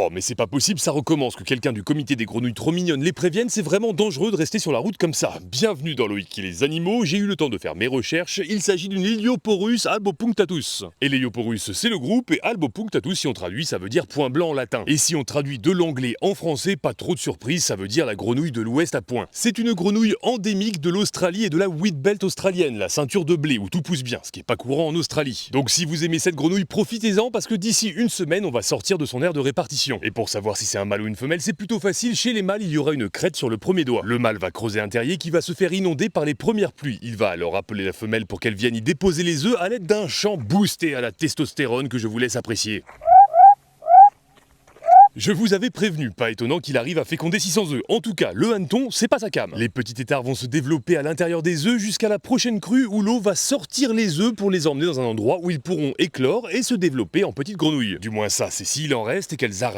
Oh mais c'est pas possible, ça recommence, que quelqu'un du comité des grenouilles trop mignonnes les prévienne, c'est vraiment dangereux de rester sur la route comme ça. Bienvenue dans Loïc et les animaux, j'ai eu le temps de faire mes recherches, il s'agit d'une Helioporus albopunctatus. Et Helioporus c'est le groupe, et albopunctatus si on traduit ça veut dire point blanc en latin. Et si on traduit de l'anglais en français, pas trop de surprise, ça veut dire la grenouille de l'ouest à point. C'est une grenouille endémique de l'Australie et de la wheatbelt australienne, la ceinture de blé où tout pousse bien, ce qui est pas courant en Australie. Donc si vous aimez cette grenouille, profitez-en parce que d'ici une semaine on va sortir de son aire de répartition. Et pour savoir si c'est un mâle ou une femelle, c'est plutôt facile, chez les mâles il y aura une crête sur le premier doigt. Le mâle va creuser un terrier qui va se faire inonder par les premières pluies. Il va alors appeler la femelle pour qu'elle vienne y déposer les œufs à l'aide d'un chant boosté à la testostérone que je vous laisse apprécier. Je vous avais prévenu, pas étonnant qu'il arrive à féconder 600 œufs. En tout cas, le hanneton, c'est pas sa came. Les petits têtards vont se développer à l'intérieur des œufs jusqu'à la prochaine crue où l'eau va sortir les œufs pour les emmener dans un endroit où ils pourront éclore et se développer en petites grenouilles. Du moins ça, c'est s'il en reste et qu'elles arrêtent